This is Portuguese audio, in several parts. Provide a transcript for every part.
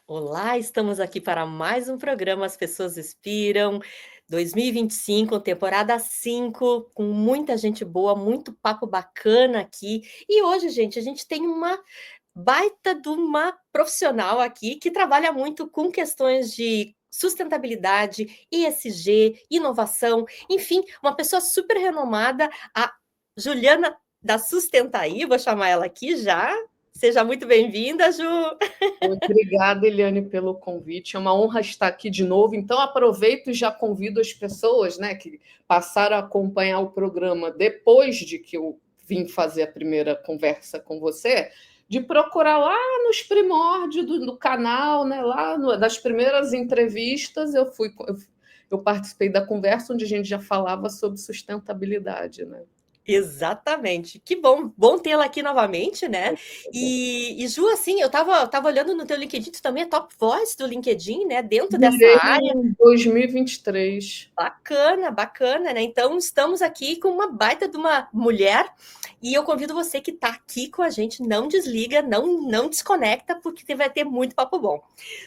Olá, estamos aqui para mais um programa As Pessoas Inspiram, 2025, temporada 5, com muita gente boa, muito papo bacana aqui. E hoje, gente, a gente tem uma baita de uma profissional aqui que trabalha muito com questões de sustentabilidade, ESG, inovação, enfim, uma pessoa super renomada, a Juliana da Sustentaí, vou chamar ela aqui já. Seja muito bem-vinda, Ju. Obrigada, Eliane, pelo convite. É uma honra estar aqui de novo. Então, aproveito e já convido as pessoas, né, que passaram a acompanhar o programa depois de que eu vim fazer a primeira conversa com você, de procurar lá nos primórdios do canal, né, das primeiras entrevistas, eu participei da conversa onde a gente já falava sobre sustentabilidade, né? Exatamente. Que bom tê-la aqui novamente, né? E Ju, assim, eu tava olhando no teu LinkedIn, tu também é top voice do LinkedIn, né? Dentro dessa Virei área. em 2023. Bacana, bacana, né? Então, estamos aqui com uma baita de uma mulher e eu convido você que está aqui com a gente, não desliga, não desconecta, porque vai ter muito papo bom.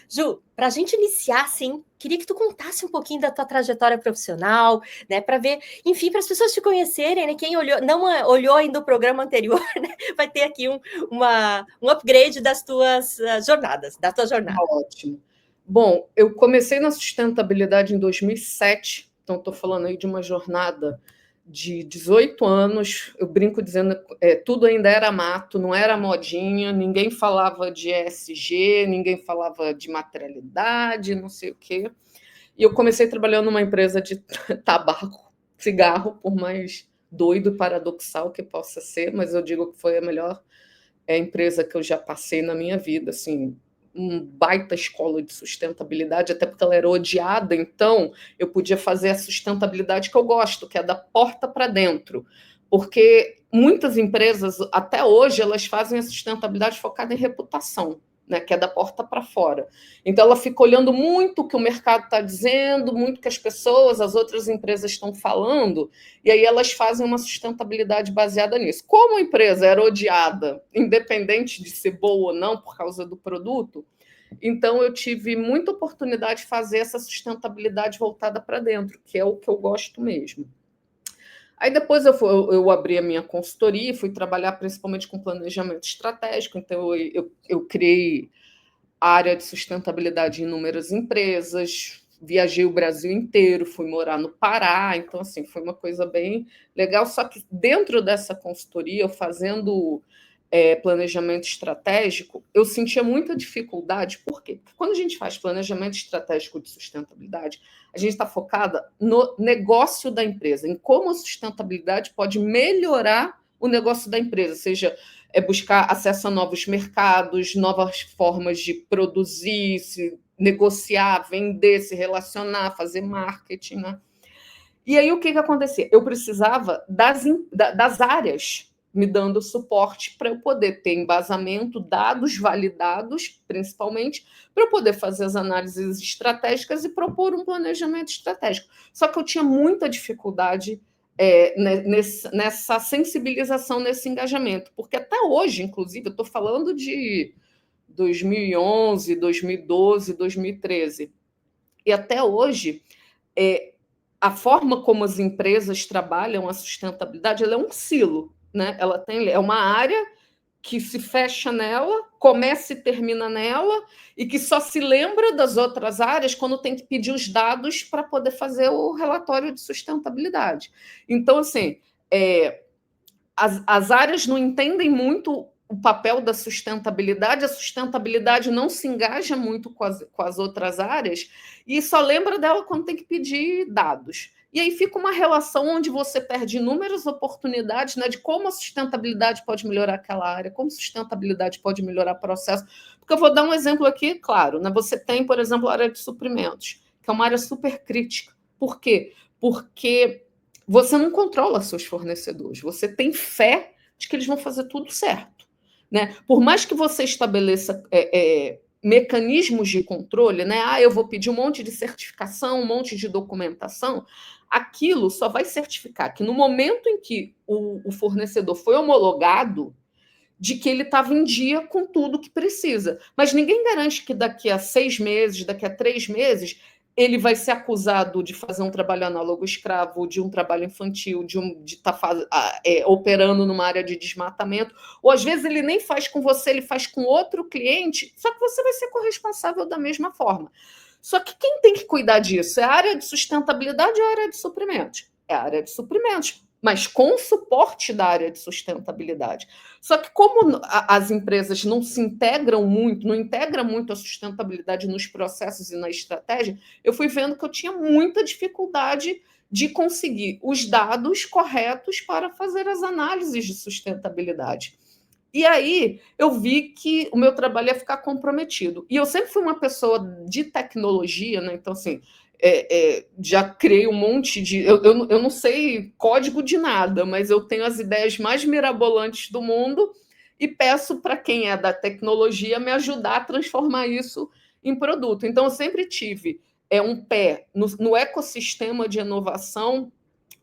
Ju, para a gente iniciar, assim, queria que tu contasse um pouquinho da tua trajetória profissional, né? Para ver, enfim, para as pessoas te conhecerem, né? Quem olhou, não olhou ainda o programa anterior, né? Vai ter aqui um upgrade das tuas jornadas, da tua jornada. Ótimo. Bom, eu comecei na sustentabilidade em 2007, então estou falando aí de uma jornada de 18 anos. Eu brinco dizendo tudo ainda era mato, não era modinha, ninguém falava de ESG, ninguém falava de materialidade, não sei o quê. E eu comecei trabalhando numa empresa de tabaco, cigarro, por mais doido e paradoxal que possa ser, mas eu digo que foi a melhor empresa que eu já passei na minha vida, assim, um baita escola de sustentabilidade, até porque ela era odiada, então eu podia fazer a sustentabilidade que eu gosto, que é da porta para dentro, porque muitas empresas, até hoje, elas fazem a sustentabilidade focada em reputação, né, que é da porta para fora. Então, ela fica olhando muito o que o mercado está dizendo, muito o que as pessoas, as outras empresas estão falando, e aí elas fazem uma sustentabilidade baseada nisso. Como a empresa era odiada, independente de ser boa ou não, por causa do produto, então eu tive muita oportunidade de fazer essa sustentabilidade voltada para dentro, que é o que eu gosto mesmo. Aí depois eu abri a minha consultoria, fui trabalhar principalmente com planejamento estratégico, então eu criei a área de sustentabilidade em inúmeras empresas, viajei o Brasil inteiro, fui morar no Pará, então assim, foi uma coisa bem legal, só que dentro dessa consultoria, eu fazendo planejamento estratégico, eu sentia muita dificuldade, por quê? Porque quando a gente faz planejamento estratégico de sustentabilidade, a gente está focada no negócio da empresa, em como a sustentabilidade pode melhorar o negócio da empresa, seja buscar acesso a novos mercados, novas formas de produzir, se negociar, vender, se relacionar, fazer marketing, né? E aí o que acontecia? Eu precisava das áreas me dando suporte para eu poder ter embasamento, dados validados, principalmente, para eu poder fazer as análises estratégicas e propor um planejamento estratégico. Só que eu tinha muita dificuldade nessa sensibilização, nesse engajamento, porque até hoje, inclusive, eu estou falando de 2011, 2012, 2013, e até hoje, a forma como as empresas trabalham a sustentabilidade, ela é um silo, né? É uma área que se fecha nela, começa e termina nela, e que só se lembra das outras áreas quando tem que pedir os dados para poder fazer o relatório de sustentabilidade. Então, assim, as áreas não entendem muito o papel da sustentabilidade, a sustentabilidade não se engaja muito com as outras áreas e só lembra dela quando tem que pedir dados. E aí fica uma relação onde você perde inúmeras oportunidades, né, de como a sustentabilidade pode melhorar aquela área, como a sustentabilidade pode melhorar o processo. Porque eu vou dar um exemplo aqui, claro, né, você tem, por exemplo, a área de suprimentos, que é uma área super crítica. Por quê? Porque você não controla seus fornecedores, você tem fé de que eles vão fazer tudo certo, né? Por mais que você estabeleça mecanismos de controle, né? Eu vou pedir um monte de certificação, um monte de documentação, aquilo só vai certificar que no momento em que o fornecedor foi homologado, de que ele estava em dia com tudo que precisa. Mas ninguém garante que daqui a 6 meses, daqui a 3 meses, ele vai ser acusado de fazer um trabalho análogo escravo, de um trabalho infantil, de estar operando numa área de desmatamento, ou às vezes ele nem faz com você, ele faz com outro cliente, só que você vai ser corresponsável da mesma forma. Só que quem tem que cuidar disso? É a área de sustentabilidade ou a área de suprimentos? É a área de suprimentos, mas com o suporte da área de sustentabilidade. Só que como as empresas não se integram muito, não integram muito a sustentabilidade nos processos e na estratégia, eu fui vendo que eu tinha muita dificuldade de conseguir os dados corretos para fazer as análises de sustentabilidade. E aí eu vi que o meu trabalho ia ficar comprometido. E eu sempre fui uma pessoa de tecnologia, né? Então, assim, já criei um monte de. Eu não sei código de nada, mas eu tenho as ideias mais mirabolantes do mundo e peço para quem é da tecnologia me ajudar a transformar isso em produto. Então, eu sempre tive um pé no ecossistema de inovação.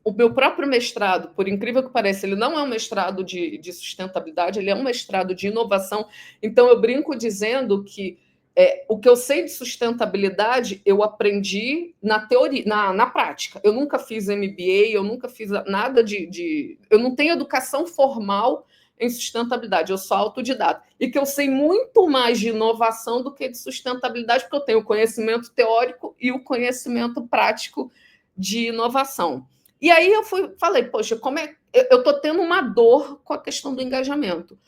O meu próprio mestrado, por incrível que pareça, ele não é um mestrado de sustentabilidade, ele é um mestrado de inovação. Então, eu brinco dizendo que o que eu sei de sustentabilidade, eu aprendi na teoria, na prática. Eu nunca fiz MBA, eu nunca fiz nada eu não tenho educação formal em sustentabilidade, eu sou autodidata. E que eu sei muito mais de inovação do que de sustentabilidade, porque eu tenho o conhecimento teórico e o conhecimento prático de inovação. E aí falei, poxa, eu estou tendo uma dor com a questão do engajamento.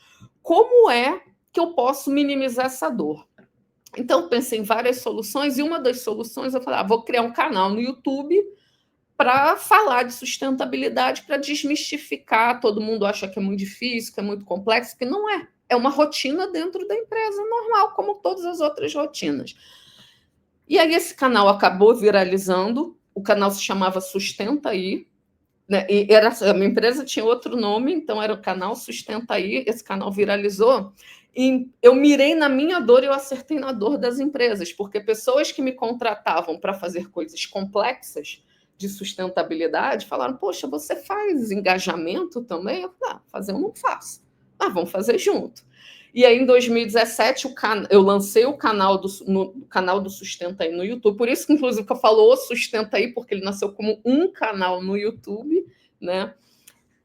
Como é que eu posso minimizar essa dor? Então, pensei em várias soluções, e uma das soluções eu falei, vou criar um canal no YouTube para falar de sustentabilidade, para desmistificar. Todo mundo acha que é muito difícil, que é muito complexo, que não é. É uma rotina dentro da empresa normal, como todas as outras rotinas. E aí esse canal acabou viralizando, o canal se chamava Sustenta Aí, né? E a minha empresa tinha outro nome, então era o canal Sustenta Aí, esse canal viralizou, e eu mirei na minha dor e eu acertei na dor das empresas, porque pessoas que me contratavam para fazer coisas complexas de sustentabilidade falaram, poxa, você faz engajamento também? Eu falei, fazer eu não faço, mas vamos fazer junto. E aí, em 2017, eu lancei o canal do Sustenta Aí no YouTube. Por isso que, inclusive, que eu falo o Sustenta Aí, porque ele nasceu como um canal no YouTube, né?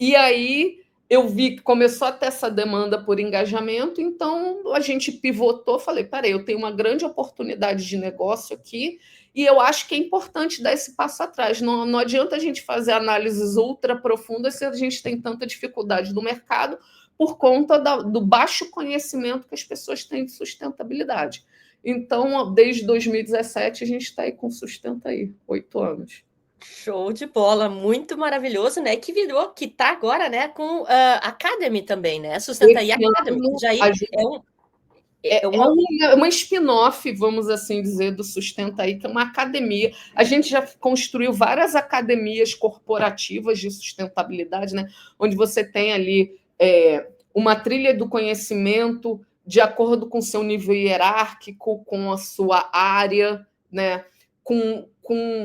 E aí eu vi que começou a ter essa demanda por engajamento, então a gente pivotou, falei, peraí, eu tenho uma grande oportunidade de negócio aqui, e eu acho que é importante dar esse passo atrás. Não adianta a gente fazer análises ultra profundas se a gente tem tanta dificuldade no mercado, por conta do baixo conhecimento que as pessoas têm de sustentabilidade. Então, desde 2017, a gente está aí com Sustenta Aí, 8 anos. Show de bola, muito maravilhoso, né? Que tá agora, né, com Academy também, né? Sustenta Aí Academy, que já uma spin-off, vamos assim dizer, do Sustenta Aí, que é uma academia. A gente já construiu várias academias corporativas de sustentabilidade, né? Onde você tem ali uma trilha do conhecimento de acordo com o seu nível hierárquico, com a sua área, né?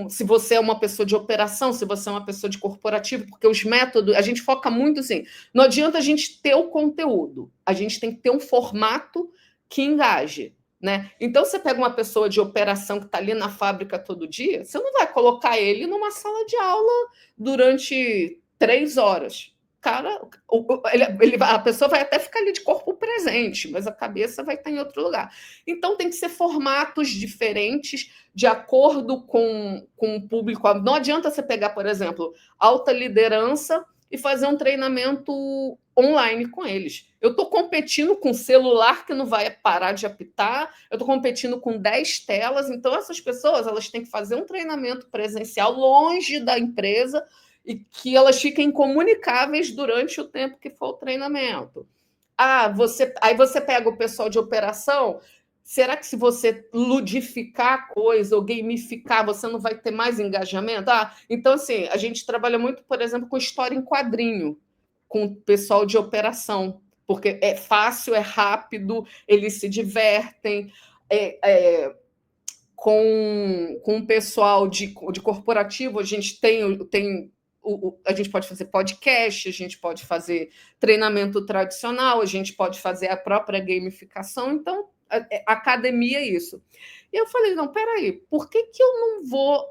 Se você é uma pessoa de operação, se você é uma pessoa de corporativo, porque os métodos, a gente foca muito assim, não adianta a gente ter o conteúdo, a gente tem que ter um formato que engaje, né? Então, você pega uma pessoa de operação que está ali na fábrica todo dia, você não vai colocar ele numa sala de aula durante 3 horas. Cara, a pessoa vai até ficar ali de corpo presente, mas a cabeça vai estar em outro lugar. Então, tem que ser formatos diferentes de acordo com o público. Não adianta você pegar, por exemplo, alta liderança e fazer um treinamento online com eles. Eu estou competindo com celular que não vai parar de apitar, eu estou competindo com 10 telas, então essas pessoas elas têm que fazer um treinamento presencial longe da empresa e que elas fiquem comunicáveis durante o tempo que for o treinamento. Aí você pega o pessoal de operação, será que se você ludificar a coisa ou gamificar, você não vai ter mais engajamento? Então, assim, a gente trabalha muito, por exemplo, com história em quadrinho, com o pessoal de operação, porque é fácil, é rápido, eles se divertem. Com o pessoal de corporativo, a gente tem a gente pode fazer podcast, a gente pode fazer treinamento tradicional, a gente pode fazer a própria gamificação. Então, academia é isso. E eu falei, não, peraí, por que eu não vou...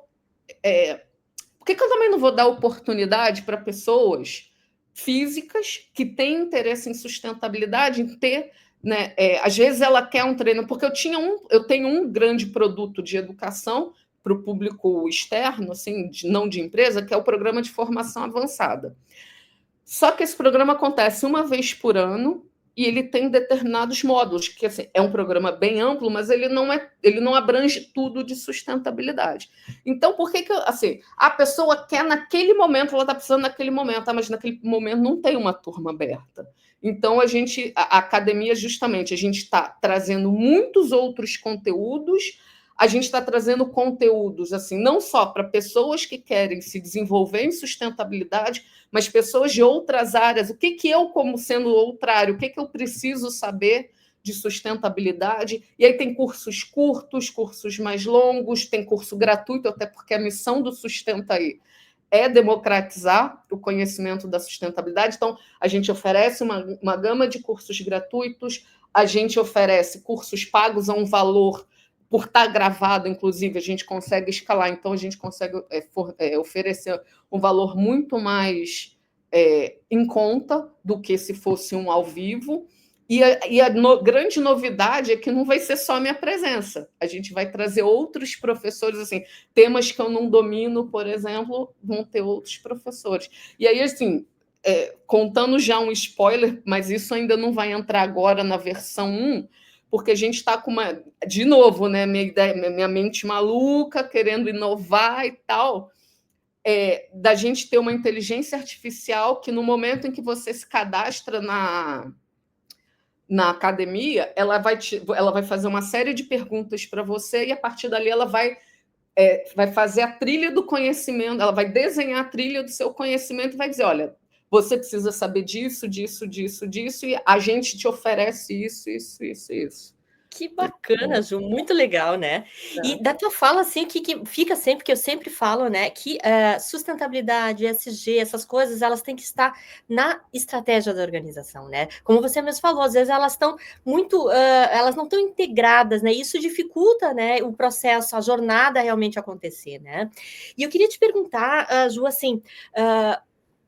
por que eu também não vou dar oportunidade para pessoas físicas que têm interesse em sustentabilidade, em ter... Né, às vezes ela quer um treino, porque eu tenho um grande produto de educação para o público externo, assim, não de empresa, que é o programa de formação avançada. Só que esse programa acontece uma vez por ano e ele tem determinados módulos, que assim, é um programa bem amplo, mas ele não abrange tudo de sustentabilidade. Então, por que assim, a pessoa quer naquele momento, ela está precisando naquele momento, mas naquele momento não tem uma turma aberta. Então, a academia, justamente, a gente está trazendo muitos outros conteúdos, a gente está trazendo conteúdos, assim, não só para pessoas que querem se desenvolver em sustentabilidade, mas pessoas de outras áreas. O que eu, como sendo outra área, o que eu preciso saber de sustentabilidade? E aí tem cursos curtos, cursos mais longos, tem curso gratuito, até porque a missão do Sustenta Aí é democratizar o conhecimento da sustentabilidade. Então, a gente oferece uma gama de cursos gratuitos, a gente oferece cursos pagos a um valor, por estar gravado, inclusive, a gente consegue escalar, então a gente consegue oferecer um valor muito mais em conta do que se fosse um ao vivo. E a grande novidade é que não vai ser só a minha presença. A gente vai trazer outros professores, assim, temas que eu não domino, por exemplo, vão ter outros professores. E aí, assim, contando já um spoiler, mas isso ainda não vai entrar agora na versão 1, porque a gente está com de novo, né, minha mente maluca, querendo inovar e tal, da gente ter uma inteligência artificial que, no momento em que você se cadastra na academia, ela vai fazer uma série de perguntas para você e, a partir dali, ela vai fazer a trilha do conhecimento, ela vai desenhar a trilha do seu conhecimento e vai dizer, olha, você precisa saber disso, disso, disso, disso, e a gente te oferece isso, isso, isso, isso. Que bacana, Ju, muito legal, né? E da tua fala, assim, que fica sempre, que eu sempre falo, né, que sustentabilidade, ESG, essas coisas, elas têm que estar na estratégia da organização, né? Como você mesmo falou, às vezes elas estão muito, elas não estão integradas, né? Isso dificulta, né, o processo, a jornada realmente acontecer, né? E eu queria te perguntar, Ju, assim,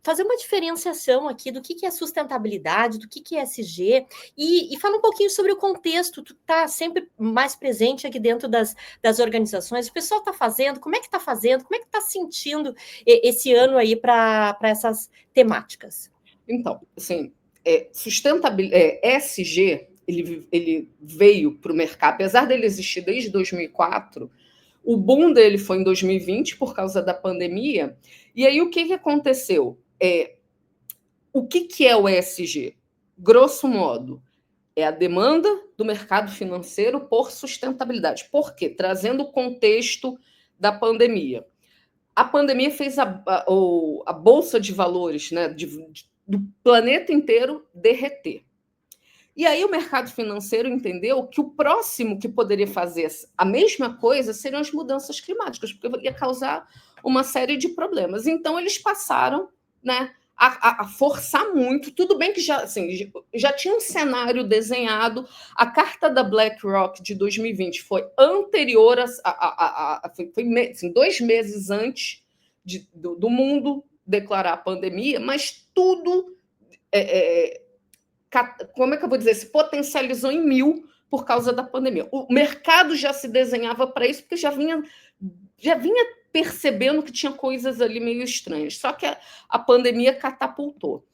fazer uma diferenciação aqui do que é sustentabilidade, do que é ESG, e fala um pouquinho sobre o contexto. Tu está sempre mais presente aqui dentro das organizações, o pessoal está fazendo, como é que está fazendo, como é que está sentindo esse ano aí para essas temáticas? Então, assim, sustentabilidade, ESG, ele veio para o mercado, apesar dele existir desde 2004, o boom dele foi em 2020 por causa da pandemia. E aí o que aconteceu? O que é o ESG? Grosso modo, é a demanda do mercado financeiro por sustentabilidade. Por quê? Trazendo o contexto da pandemia. A pandemia fez a bolsa de valores, né, do planeta inteiro derreter. E aí o mercado financeiro entendeu que o próximo que poderia fazer a mesma coisa seriam as mudanças climáticas, porque ia causar uma série de problemas. Então, eles passaram, né, a forçar muito. Tudo bem que já tinha um cenário desenhado. A carta da BlackRock de 2020 foi anterior, foi assim, 2 meses antes do mundo declarar a pandemia, mas tudo... como é que eu vou dizer? Se potencializou em 1000 por causa da pandemia. O mercado já se desenhava para isso, porque já vinha percebendo que tinha coisas ali meio estranhas. Só que a pandemia catapultou.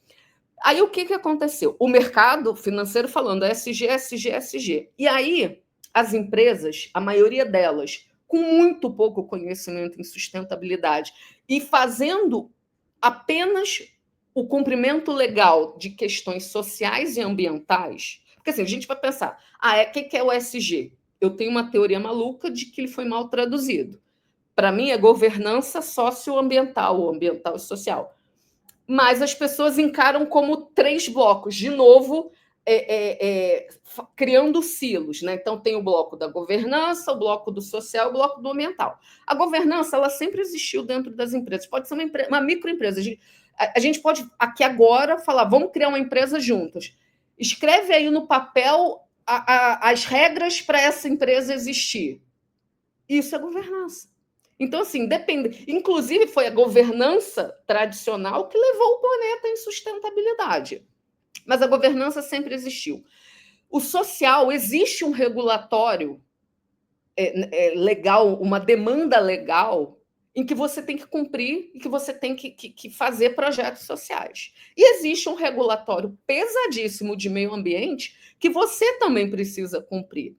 Aí o que aconteceu? O mercado financeiro falando ESG, ESG, ESG. E aí as empresas, a maioria delas, com muito pouco conhecimento em sustentabilidade e fazendo apenas o cumprimento legal de questões sociais e ambientais, porque assim, a gente vai pensar, o que é o ESG? Eu tenho uma teoria maluca de que ele foi mal traduzido. Para mim, é governança socioambiental, ou ambiental e social. Mas as pessoas encaram como 3 blocos. De novo, criando silos, né? Então, tem o bloco da governança, o bloco do social, o bloco do ambiental. A governança, ela sempre existiu dentro das empresas. Pode ser uma microempresa. A gente pode, aqui agora, falar, vamos criar uma empresa juntos. Escreve aí no papel as regras para essa empresa existir. Isso é governança. Então, assim, depende. Inclusive, foi a governança tradicional que levou o planeta em sustentabilidade. Mas a governança sempre existiu. O social, existe um regulatório legal, uma demanda legal, em que você tem que cumprir e que você tem que fazer projetos sociais. E existe um regulatório pesadíssimo de meio ambiente que você também precisa cumprir.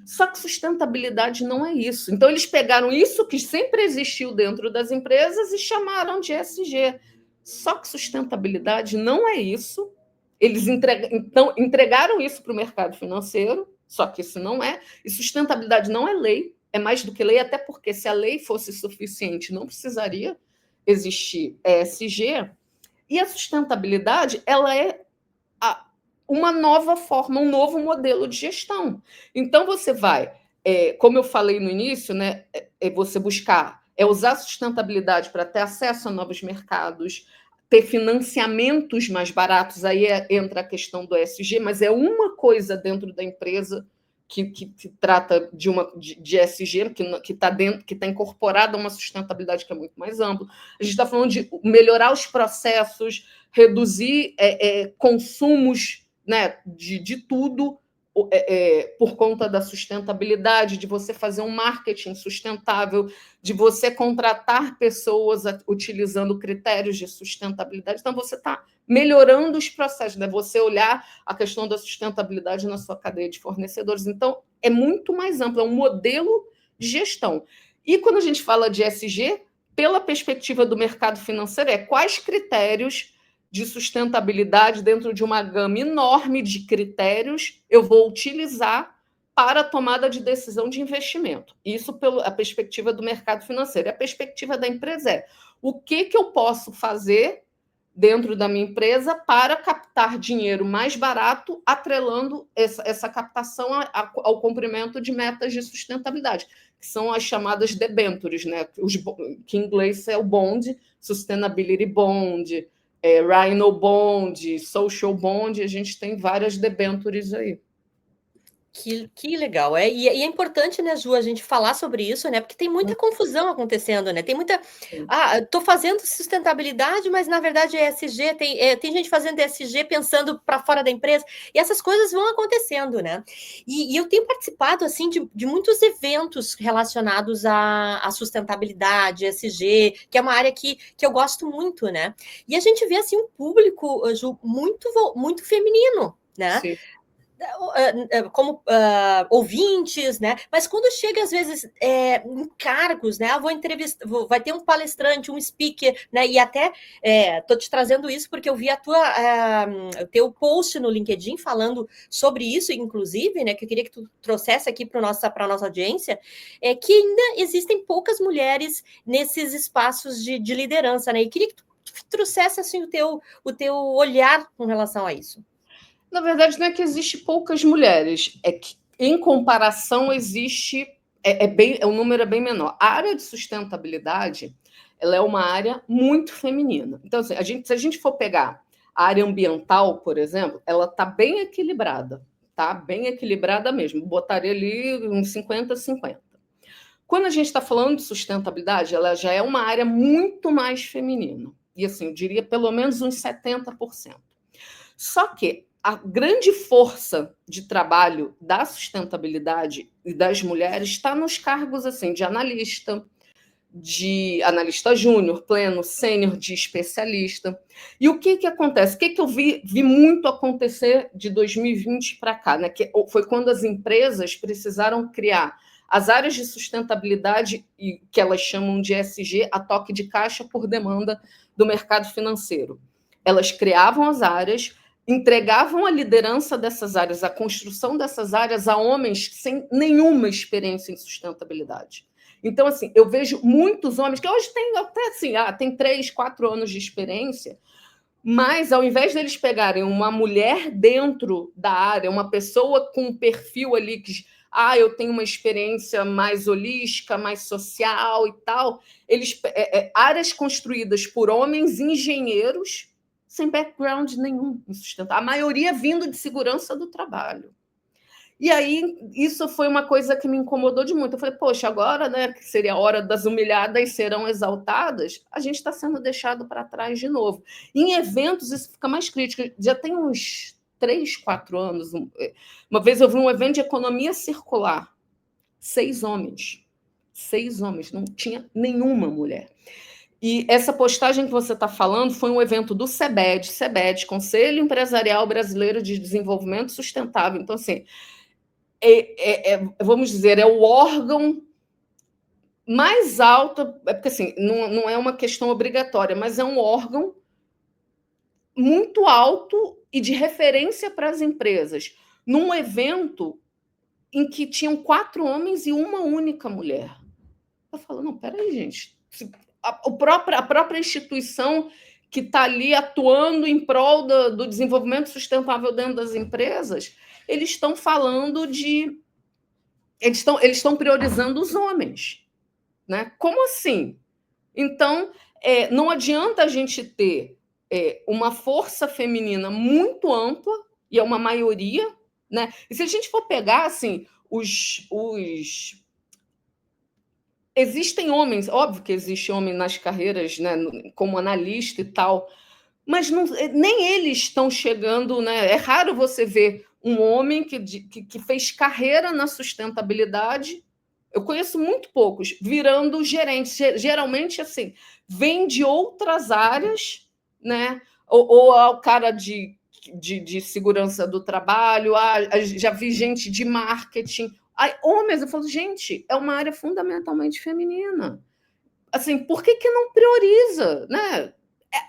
Só que sustentabilidade não é isso. Então, eles pegaram isso que sempre existiu dentro das empresas e chamaram de ESG. Só que sustentabilidade não é isso. Eles entregaram isso para o mercado financeiro, só que isso não é. E sustentabilidade não é lei, é mais do que lei, até porque se a lei fosse suficiente, não precisaria existir ESG. E a sustentabilidade, ela é uma nova forma, um novo modelo de gestão. Então, você vai, como eu falei no início, né, você buscar, usar a sustentabilidade para ter acesso a novos mercados, ter financiamentos mais baratos, aí entra a questão do ESG, mas é uma coisa dentro da empresa que trata de ESG, que está incorporada a uma sustentabilidade que é muito mais ampla. A gente está falando de melhorar os processos, reduzir consumos, né, de tudo, por conta da sustentabilidade, de você fazer um marketing sustentável, de você contratar pessoas utilizando critérios de sustentabilidade. Então, você está melhorando os processos, né? Você olhar a questão da sustentabilidade na sua cadeia de fornecedores. Então, é muito mais amplo, é um modelo de gestão. E quando a gente fala de ESG, pela perspectiva do mercado financeiro, quais critérios de sustentabilidade dentro de uma gama enorme de critérios eu vou utilizar para a tomada de decisão de investimento. Isso pela perspectiva do mercado financeiro. E a perspectiva da empresa o que eu posso fazer dentro da minha empresa para captar dinheiro mais barato, atrelando essa captação ao cumprimento de metas de sustentabilidade, que são as chamadas debentures, né? Que em inglês é o bond, Sustainability Bond, Rhino Bond, Social Bond, a gente tem várias debentures aí. Que legal, e é importante, né, Ju, a gente falar sobre isso, né, porque tem muita confusão acontecendo, né, tem muita, estou fazendo sustentabilidade, mas na verdade é ESG, tem gente fazendo ESG pensando para fora da empresa, e essas coisas vão acontecendo, né, e eu tenho participado, assim, de muitos eventos relacionados à sustentabilidade, ESG, que é uma área que eu gosto muito, né, e a gente vê, assim, um público, Ju, muito feminino, né, sim, como ouvintes, né? Mas quando chega, às vezes, em cargos, né? Vou entrevistar, vai ter um palestrante, um speaker, né? E até estou te trazendo isso porque eu vi o teu post no LinkedIn falando sobre isso, inclusive, né? Que eu queria que tu trouxesse aqui para a nossa audiência, que ainda existem poucas mulheres nesses espaços de liderança, né? E queria que tu trouxesse assim, o teu olhar com relação a isso. Na verdade, não é que existe poucas mulheres, é que, em comparação, existe. O número é bem menor. A área de sustentabilidade ela é uma área muito feminina. Então, assim, se a gente for pegar a área ambiental, por exemplo, ela está bem equilibrada, tá? Bem equilibrada mesmo. Botaria ali uns 50-50. Quando a gente está falando de sustentabilidade, ela já é uma área muito mais feminina. E, assim, eu diria pelo menos uns 70%. Só que a grande força de trabalho da sustentabilidade e das mulheres está nos cargos assim de analista júnior, pleno, sênior, de especialista. E o que acontece? O que eu vi muito acontecer de 2020 para cá, né? Que foi quando as empresas precisaram criar as áreas de sustentabilidade, e que elas chamam de ESG, a toque de caixa por demanda do mercado financeiro. Elas criavam as áreas, entregavam a liderança dessas áreas, a construção dessas áreas a homens sem nenhuma experiência em sustentabilidade. Então, assim, eu vejo muitos homens que hoje têm até assim, tem 3, 4 anos de experiência, Mas, ao invés deles pegarem uma mulher dentro da área, uma pessoa com um perfil ali que, eu tenho uma experiência mais holística, mais social e tal, eles áreas construídas por homens engenheiros sem background nenhum em sustentável. A maioria vindo de segurança do trabalho. E aí, isso foi uma coisa que me incomodou de muito. Eu falei, poxa, agora, né, que seria a hora das humilhadas serão exaltadas, a gente está sendo deixado para trás de novo. Em eventos, isso fica mais crítico. Já tem uns 3, 4 anos. Uma vez eu vi um evento de economia circular. 6 homens. 6 homens. Não tinha nenhuma mulher. E essa postagem que você está falando foi um evento do CEBED, Conselho Empresarial Brasileiro de Desenvolvimento Sustentável. Então, assim, vamos dizer, é o órgão mais alto, porque assim, não é uma questão obrigatória, mas é um órgão muito alto e de referência para as empresas, num evento em que tinham 4 homens e uma única mulher. Eu falo, não, peraí, gente. A própria instituição que está ali atuando em prol do desenvolvimento sustentável dentro das empresas, eles estão falando de... Eles estão priorizando os homens. Né? Como assim? Então, não adianta a gente ter uma força feminina muito ampla, e é uma maioria, né? E se a gente for pegar, assim, existem homens, óbvio que existe homem nas carreiras, né, como analista e tal, mas nem eles estão chegando, né? É raro você ver um homem que fez carreira na sustentabilidade. Eu conheço muito poucos virando gerentes. Geralmente, assim, vem de outras áreas, né? Ou ao cara de segurança do trabalho, já vi gente de marketing. Homens, eu falo, gente, é uma área fundamentalmente feminina. Assim, por que não prioriza, né?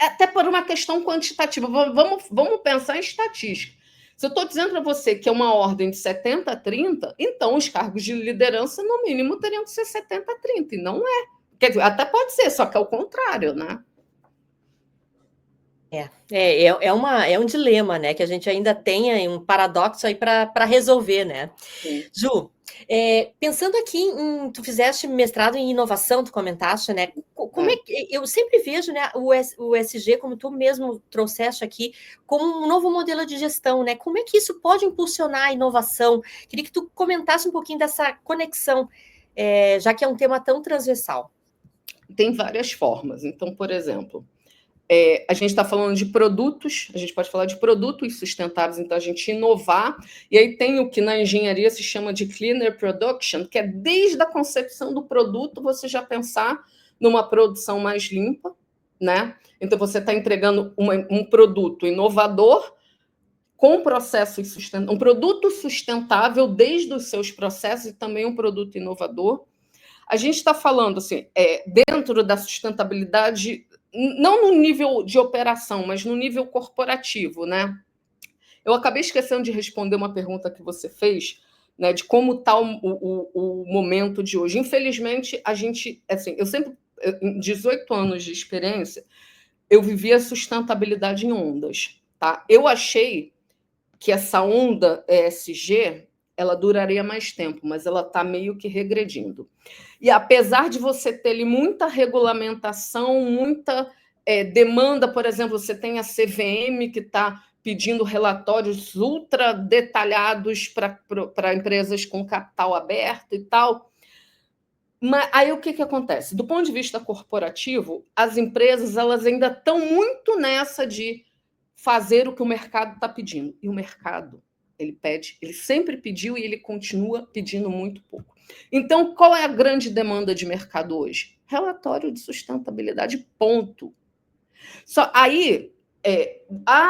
Até por uma questão quantitativa. Vamos pensar em estatística. Se eu estou dizendo para você que é uma ordem de 70-30, então os cargos de liderança, no mínimo, teriam que ser 70-30, e não é. Quer dizer, até pode ser, só que é o contrário, né? É um dilema, né? Que a gente ainda tem um paradoxo aí para resolver, né? Sim. Ju, pensando aqui tu fizeste mestrado em inovação, tu comentaste, né? Como é que eu sempre vejo, né, o ESG, como tu mesmo trouxeste aqui, como um novo modelo de gestão, né? Como é que isso pode impulsionar a inovação? Queria que tu comentasse um pouquinho dessa conexão, já que é um tema tão transversal. Tem várias formas. Então, por exemplo, a gente está falando de produtos, a gente pode falar de produtos sustentáveis, então a gente inovar, e aí tem o que na engenharia se chama de cleaner production, que é desde a concepção do produto você já pensar numa produção mais limpa, né? Então você está entregando um produto inovador com processos sustentáveis, um produto sustentável desde os seus processos e também um produto inovador. A gente está falando assim, dentro da sustentabilidade, não no nível de operação, mas no nível corporativo, né? Eu acabei esquecendo de responder uma pergunta que você fez, né, de como está o momento de hoje. Infelizmente, a gente, assim, em 18 anos de experiência, eu vivi a sustentabilidade em ondas, tá? Eu achei que essa onda ESG ela duraria mais tempo, mas ela está meio que regredindo. E apesar de você ter ali muita regulamentação, muita demanda, por exemplo, você tem a CVM que está pedindo relatórios ultra detalhados para empresas com capital aberto e tal. Mas aí o que acontece? Do ponto de vista corporativo, as empresas elas ainda estão muito nessa de fazer o que o mercado está pedindo. E o mercado, ele sempre pediu e ele continua pedindo muito pouco. Então, qual é a grande demanda de mercado hoje? Relatório de sustentabilidade, ponto. Só aí,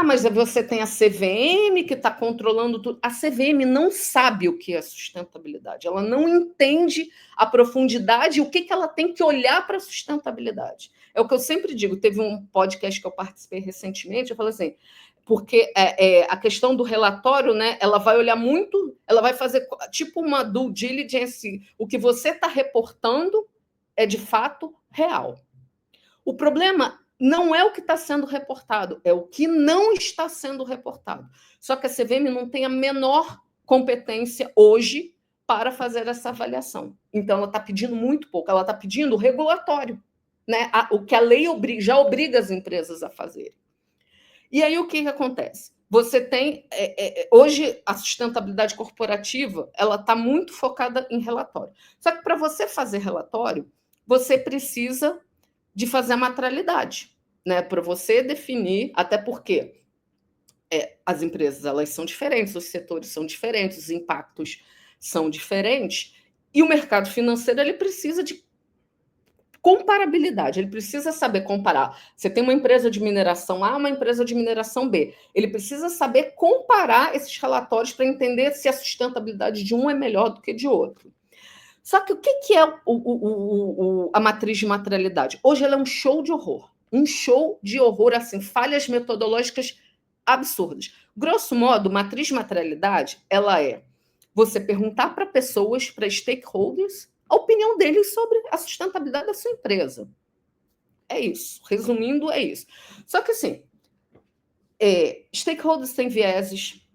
mas você tem a CVM que está controlando tudo. A CVM não sabe o que é sustentabilidade, ela não entende a profundidade e o que ela tem que olhar para a sustentabilidade. É o que eu sempre digo, teve um podcast que eu participei recentemente, eu falei assim, porque a questão do relatório, né, ela vai olhar muito, ela vai fazer tipo uma due diligence, o que você está reportando é de fato real. O problema não é o que está sendo reportado, é o que não está sendo reportado. Só que a CVM não tem a menor competência hoje para fazer essa avaliação. Então, ela está pedindo muito pouco, ela está pedindo regulatório, né? O que a lei já obriga as empresas a fazerem. E aí, o que acontece? Você tem... hoje, a sustentabilidade corporativa ela está muito focada em relatório. Só que, para você fazer relatório, você precisa de fazer a materialidade, né? Para você definir, até porque as empresas elas são diferentes, os setores são diferentes, os impactos são diferentes, e o mercado financeiro ele precisa de comparabilidade, ele precisa saber comparar. Você tem uma empresa de mineração A, uma empresa de mineração B. Ele precisa saber comparar esses relatórios para entender se a sustentabilidade de um é melhor do que de outro. Só que o que é a matriz de materialidade? Hoje ela é um show de horror. Um show de horror, assim, falhas metodológicas absurdas. Grosso modo, matriz de materialidade, ela é você perguntar para pessoas, para stakeholders, a opinião deles sobre a sustentabilidade da sua empresa. É isso. Resumindo, é isso. Só que, assim, stakeholders têm vieses.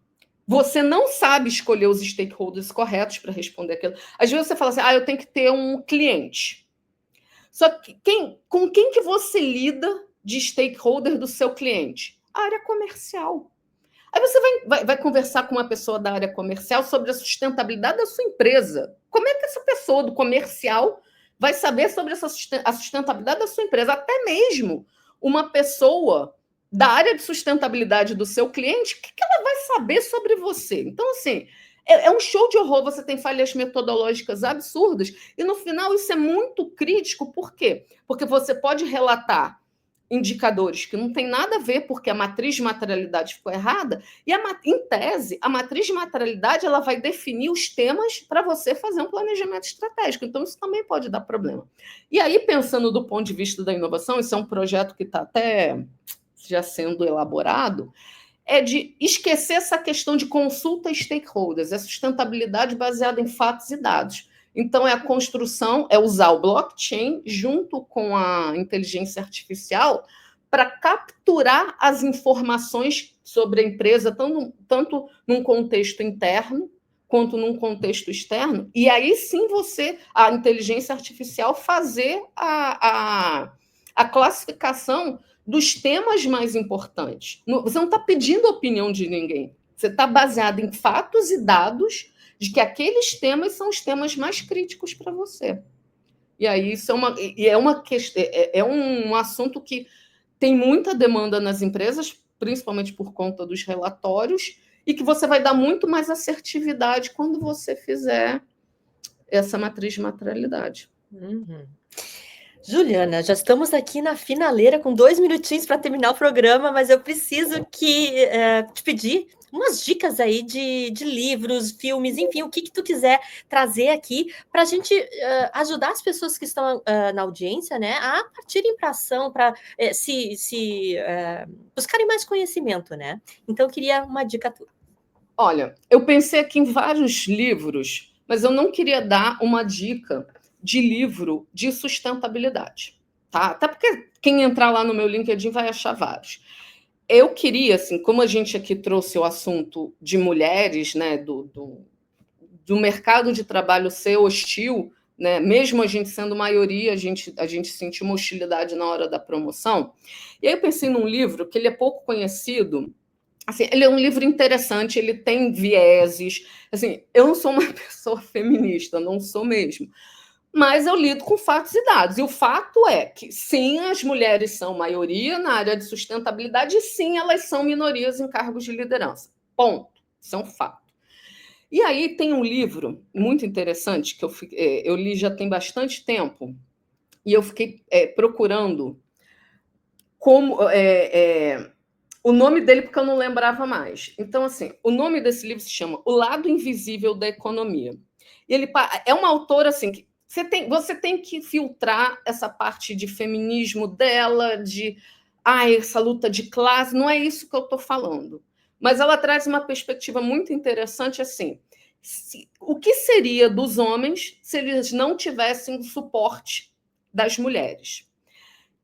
Você não sabe escolher os stakeholders corretos para responder aquilo. Às vezes você fala assim, eu tenho que ter um cliente. Só que com quem que você lida de stakeholder do seu cliente? A área comercial. Aí você vai conversar com uma pessoa da área comercial sobre a sustentabilidade da sua empresa. Como é que essa pessoa do comercial vai saber sobre a sustentabilidade da sua empresa? Até mesmo uma pessoa da área de sustentabilidade do seu cliente, o que ela vai saber sobre você? Então, assim, é um show de horror, você tem falhas metodológicas absurdas, e no final isso é muito crítico, por quê? Porque você pode relatar indicadores que não tem nada a ver, porque a matriz de materialidade ficou errada, e em tese, a matriz de materialidade ela vai definir os temas para você fazer um planejamento estratégico, então isso também pode dar problema. E aí, pensando do ponto de vista da inovação, isso é um projeto que está até já sendo elaborado, é de esquecer essa questão de consulta a stakeholders, é sustentabilidade baseada em fatos e dados. Então, é a construção, é usar o blockchain junto com a inteligência artificial para capturar as informações sobre a empresa, tanto num contexto interno quanto num contexto externo, e aí sim a inteligência artificial, fazer a classificação dos temas mais importantes. Você não está pedindo a opinião de ninguém. Você está baseado em fatos e dados de que aqueles temas são os temas mais críticos para você. E aí isso é um assunto que tem muita demanda nas empresas, principalmente por conta dos relatórios, e que você vai dar muito mais assertividade quando você fizer essa matriz de materialidade. Uhum. Juliana, já estamos aqui na finaleira com 2 minutinhos para terminar o programa, mas eu preciso te pedir umas dicas aí de livros, filmes, enfim, o que tu quiser trazer aqui para a gente ajudar as pessoas que estão na audiência, né, a partirem para ação, para buscarem mais conhecimento, né? Então, eu queria uma dica tua. Olha, eu pensei aqui em vários livros, mas eu não queria dar uma dica de livro de sustentabilidade, tá? Até porque quem entrar lá no meu LinkedIn vai achar vários. Eu queria, assim, como a gente aqui trouxe o assunto de mulheres, né, do mercado de trabalho ser hostil, né, mesmo a gente sendo maioria, a gente sentiu uma hostilidade na hora da promoção. E aí eu pensei num livro que ele é pouco conhecido. Assim, ele é um livro interessante, ele tem vieses. Assim, eu não sou uma pessoa feminista, não sou mesmo. Mas eu lido com fatos e dados. E o fato é que, sim, as mulheres são maioria na área de sustentabilidade e, sim, elas são minorias em cargos de liderança. Ponto. Isso é um fato. E aí tem um livro muito interessante que eu li já tem bastante tempo e eu fiquei procurando o nome dele porque eu não lembrava mais. Então, assim, o nome desse livro se chama O Lado Invisível da Economia. E ele é uma autora assim que você tem que filtrar essa parte de feminismo dela, de essa luta de classe, não é isso que eu estou falando. Mas ela traz uma perspectiva muito interessante, assim, o que seria dos homens se eles não tivessem o suporte das mulheres?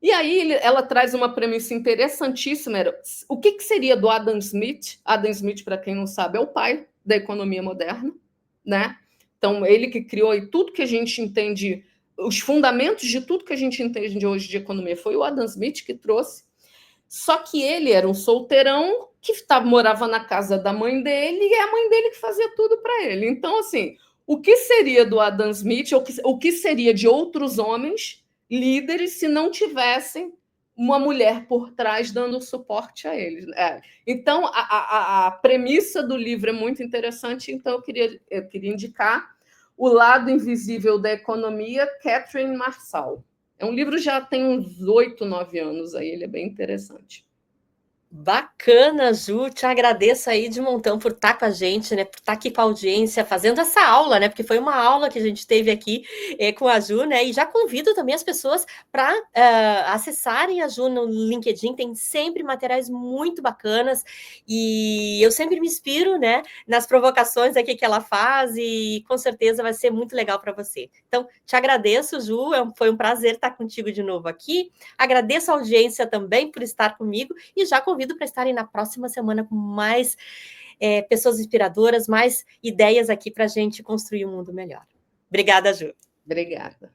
E aí ela traz uma premissa interessantíssima. O que seria do Adam Smith? Adam Smith, para quem não sabe, é o pai da economia moderna, né? Então, ele que criou e tudo que a gente entende, os fundamentos de tudo que a gente entende hoje de economia, foi o Adam Smith que trouxe. Só que ele era um solteirão que morava na casa da mãe dele e é a mãe dele que fazia tudo para ele. Então, assim, o que seria do Adam Smith, o que seria de outros homens líderes se não tivessem uma mulher por trás dando suporte a eles? Então, a premissa do livro é muito interessante, então eu queria indicar O Lado Invisível da Economia, Catherine Marçal. É um livro que já tem uns 8, 9 anos aí, ele é bem interessante. Bacana, Ju, te agradeço aí de montão por estar com a gente, né, por estar aqui com a audiência, fazendo essa aula, né, porque foi uma aula que a gente teve aqui com a Ju, né, e já convido também as pessoas para acessarem a Ju no LinkedIn, tem sempre materiais muito bacanas, e eu sempre me inspiro, né, nas provocações aqui que ela faz, e com certeza vai ser muito legal para você. Então, te agradeço, Ju, foi um prazer estar contigo de novo aqui, agradeço a audiência também por estar comigo, e já convido para estarem na próxima semana com mais pessoas inspiradoras, mais ideias aqui para a gente construir um mundo melhor. Obrigada, Ju. Obrigada.